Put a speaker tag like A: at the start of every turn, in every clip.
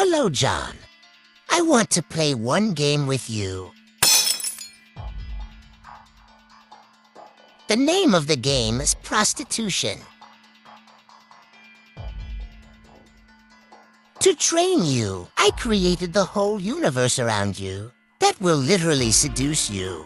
A: Hello, John. I want to play one game with you. The name of the game is prostitution. To train you, I created the whole universe around you that will literally seduce you.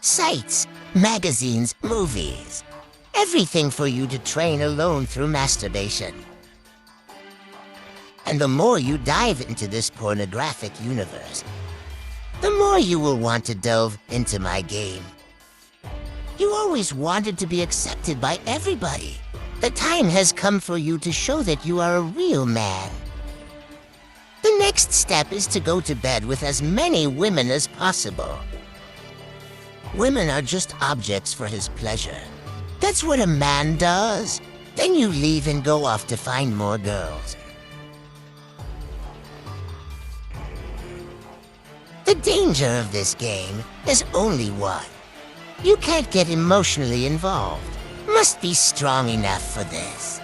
A: Sites, magazines, movies. Everything for you to train alone through masturbation. And the more you dive into this pornographic universe, the more you will want to delve into my game. You always wanted to be accepted by everybody. The time has come for you to show that you are a real man. The next step is to go to bed with as many women as possible. Women are just objects for his pleasure. That's what a man does. Then you leave and go off to find more girls. The danger of this game is only one. You can't get emotionally involved. Must be strong enough for this.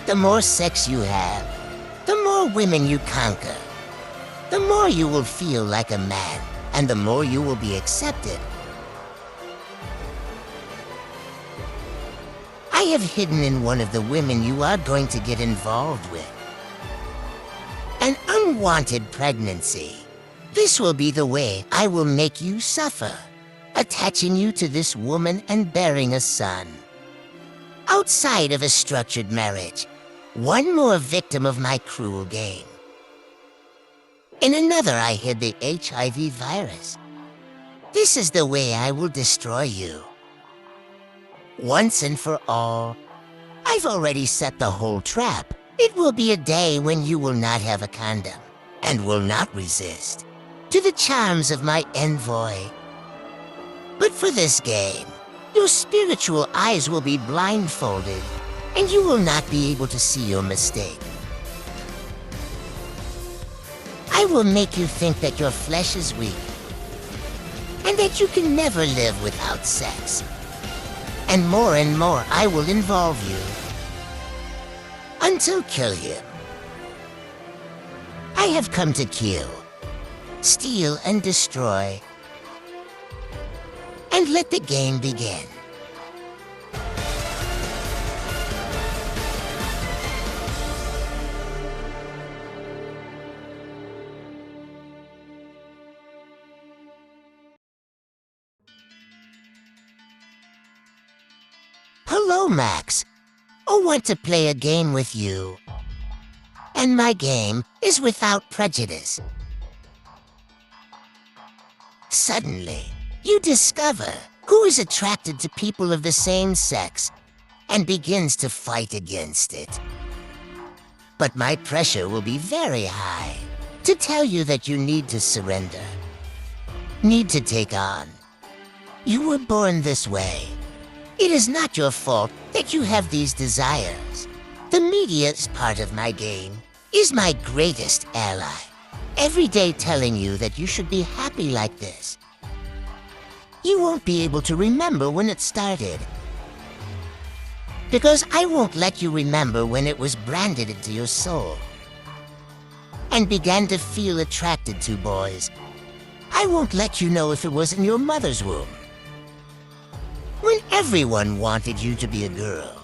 A: The more sex you have, the more women you conquer, the more you will feel like a man, and the more you will be accepted. I have hidden in one of the women you are going to get involved with an unwanted pregnancy. This will be the way I will make you suffer, attaching you to this woman and bearing a son. Outside of a structured marriage, one more victim of my cruel game. In another, I hid the HIV virus. This is the way I will destroy you. Once and for all, I've already set the whole trap. It will be a day when you will not have a condom and will not resist to the charms of my envoy. But for this game, your spiritual eyes will be blindfolded and you will not be able to see your mistake. I will make you think that your flesh is weak and that you can never live without sex. And more I will involve you until kill him. I have come to kill, steal and destroy, and let the game begin. Hello, Max. I want to play a game with you. And my game is without prejudice. Suddenly, you discover who is attracted to people of the same sex and begins to fight against it. But my pressure will be very high to tell you that you need to surrender, need to take on. You were born this way. It is not your fault that you have these desires. The media is part of my game, is my greatest ally. Every day telling you that you should be happy like this. You won't be able to remember when it started. Because I won't let you remember when it was branded into your soul and began to feel attracted to boys. I won't let you know if it was in your mother's womb, when everyone wanted you to be a girl.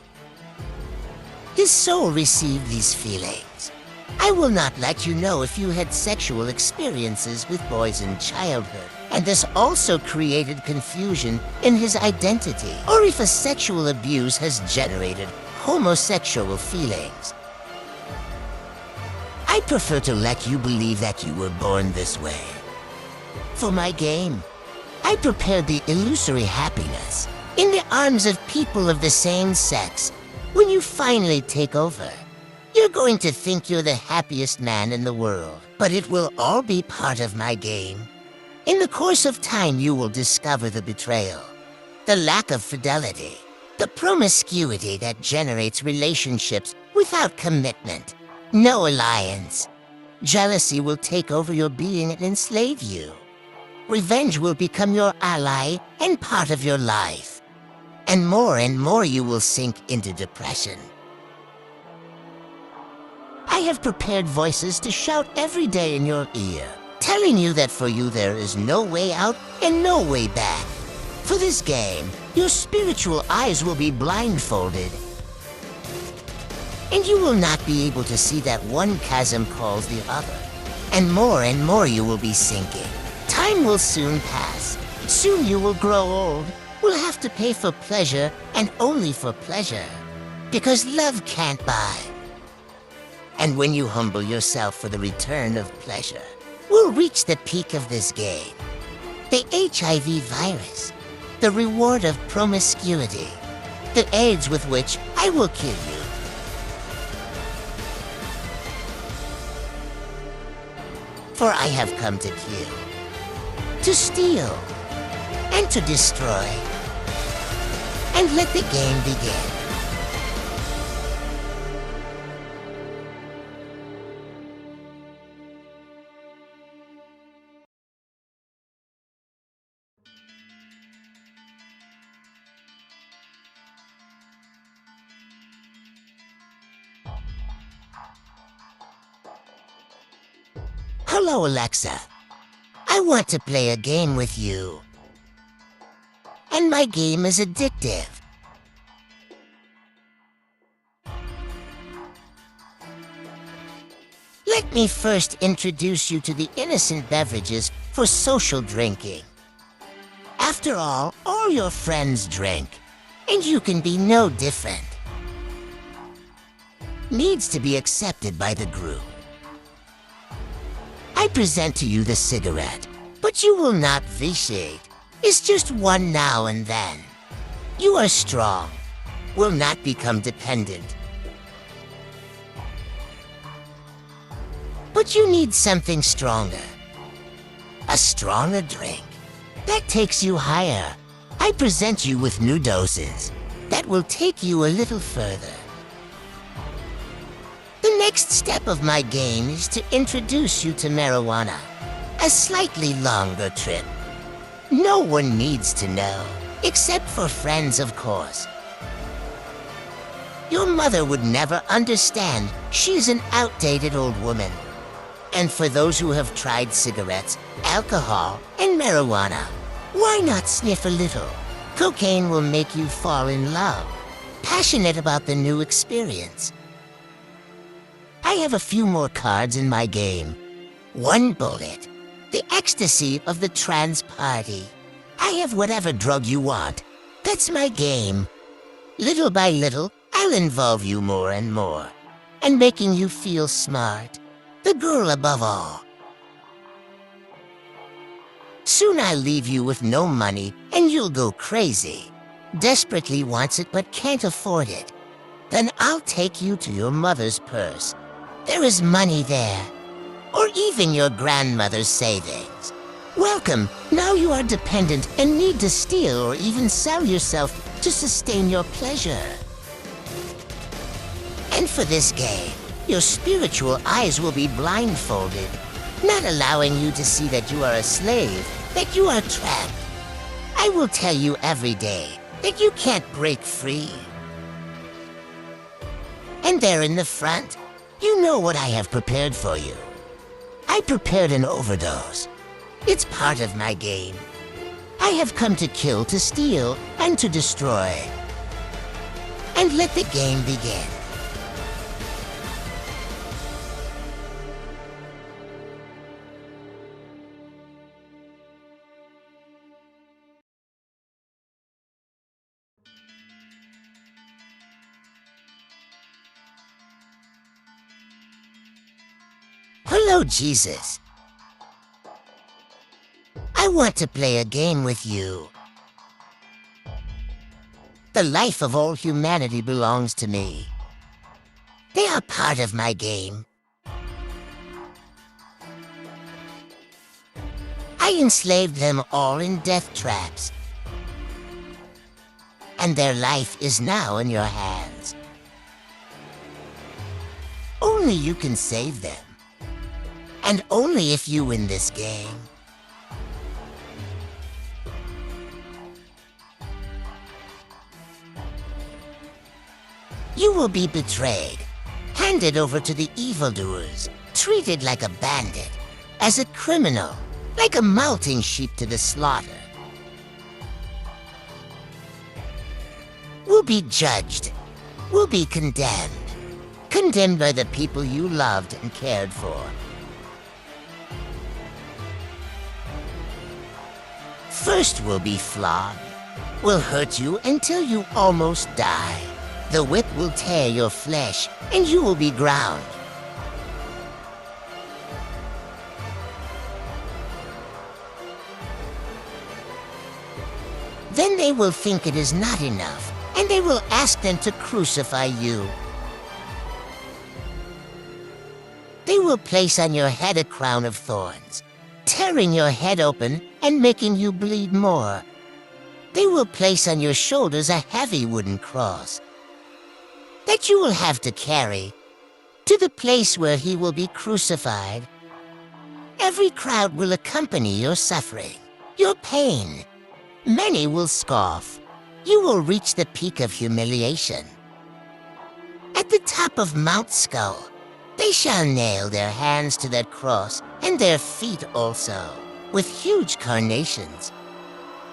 A: His soul received these feelings. I will not let you know if you had sexual experiences with boys in childhood, and this also created confusion in his identity, or if a sexual abuse has generated homosexual feelings. I prefer to let you believe that you were born this way. For my game, I prepared the illusory happiness in the arms of people of the same sex. When you finally take over, you're going to think you're the happiest man in the world, but it will all be part of my game. In the course of time, you will discover the betrayal, the lack of fidelity, the promiscuity that generates relationships without commitment, no alliance. Jealousy will take over your being and enslave you. Revenge will become your ally and part of your life. And more you will sink into depression. I have prepared voices to shout every day in your ear, telling you that for you there is no way out and no way back. For this game, your spiritual eyes will be blindfolded, and you will not be able to see that one chasm calls the other. And more you will be sinking. Time will soon pass. Soon you will grow old. Will have to pay for pleasure and only for pleasure. Because love can't buy. And when you humble yourself for the return of pleasure, we'll reach the peak of this game. The HIV virus. The reward of promiscuity. The AIDS with which I will kill you. For I have come to kill, to steal, and to destroy. And let the game begin. Hello, Alexa. I want to play a game with you. And my game is addictive. Let me first introduce you to the innocent beverages for social drinking. After all your friends drink, and you can be no different. Needs to be accepted by the group. I present to you the cigarette, but you will not vitiate. It's just one now and then. You are strong, will not become dependent. But you need something stronger. A stronger drink that takes you higher. I present you with new doses that will take you a little further. The next step of my game is to introduce you to marijuana. A slightly longer trip. No one needs to know, except for friends, of course. Your mother would never understand. She's an outdated old woman. And for those who have tried cigarettes, alcohol, and marijuana, why not sniff a little? Cocaine will make you fall in love, passionate about the new experience. I have a few more cards in my game. One bullet, the ecstasy of the trans party. I have whatever drug you want. That's my game. Little by little, I'll involve you more and more, and making you feel smart, the girl above all. Soon I'll leave you with no money, and you'll go crazy. Desperately wants it but can't afford it. Then I'll take you to your mother's purse. There is money there, or even your grandmother's savings. Welcome, now you are dependent and need to steal or even sell yourself to sustain your pleasure. And for this game, your spiritual eyes will be blindfolded, not allowing you to see that you are a slave, that you are trapped. I will tell you every day that you can't break free. And there in the front, you know what I have prepared for you. I prepared an overdose. It's part of my game. I have come to kill, to steal, and to destroy. And let the game begin. Hello, Jesus. I want to play a game with you. The life of all humanity belongs to me. They are part of my game. I enslaved them all in death traps. And their life is now in your hands. Only you can save them. And only if you win this game. You will be betrayed, handed over to the evildoers, treated like a bandit, as a criminal, like a mounting sheep to the slaughter. Will be judged, will be condemned by the people you loved and cared for. First will be flogged, will hurt you until you almost die. The whip will tear your flesh, and you will be ground. Then they will think it is not enough, and they will ask them to crucify you. They will place on your head a crown of thorns, tearing your head open and making you bleed more. They will place on your shoulders a heavy wooden cross that you will have to carry to the place where he will be crucified. Every crowd will accompany your suffering, your pain. Many will scoff. You will reach the peak of humiliation. At the top of Mount Skull, they shall nail their hands to that cross, and their feet also, with huge carnations.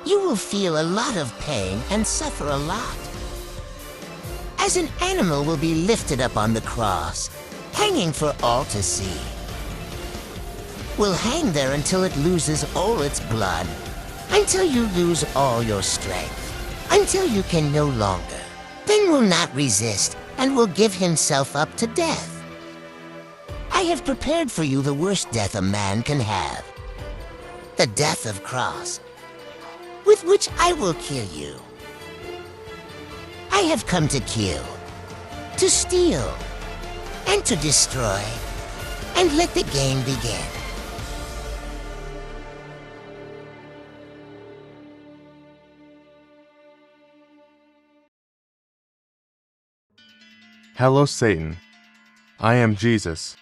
A: You will feel a lot of pain and suffer a lot. As an animal will be lifted up on the cross, hanging for all to see. Will hang there until it loses all its blood, until you lose all your strength, until you can no longer. Then will not resist and will give himself up to death. I have prepared for you the worst death a man can have, the death of cross, with which I will kill you. I have come to kill, to steal, and to destroy, and let the game begin.
B: Hello, Satan. I am Jesus.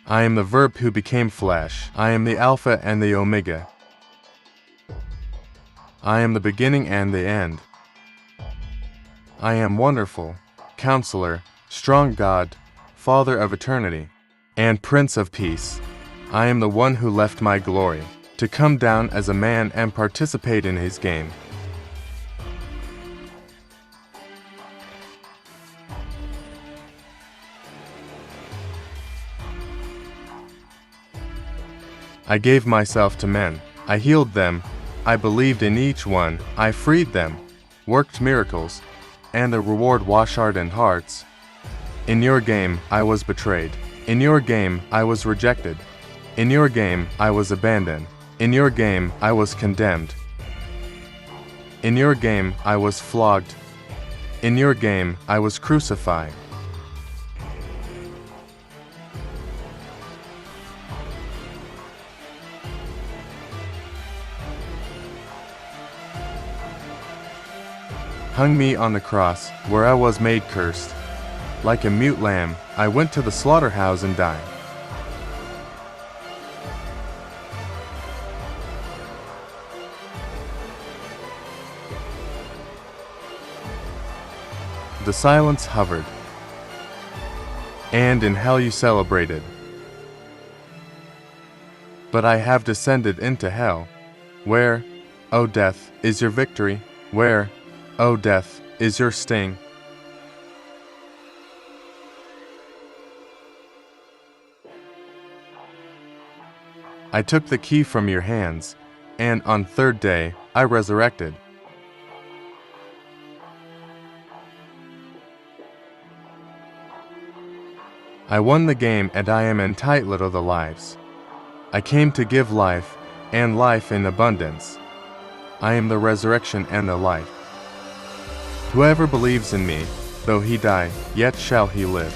B: I am the Verb who became flesh. I am the Alpha and the Omega. I am the beginning and the end. I am wonderful, Counselor, strong God, Father of eternity, and Prince of Peace. I am the one who left my glory to come down as a man and participate in his game. I gave myself to men. I healed them. I believed in each one. I freed them, worked miracles, and the reward washed hearts. In your game, I was betrayed. In your game, I was rejected. In your game, I was abandoned. In your game, I was condemned. In your game, I was flogged. In your game, I was crucified. Hung me on the cross, where I was made cursed. Like a mute lamb, I went to the slaughterhouse and died. The silence hovered, and in hell you celebrated. But I have descended into hell, where, O death, is your victory? Where, O death, is your sting? I took the key from your hands, and on third day I resurrected. I won the game, and I am entitled to the lives. I came to give life, and life in abundance. I am the resurrection and the life. Whoever believes in me, though he die, yet shall he live.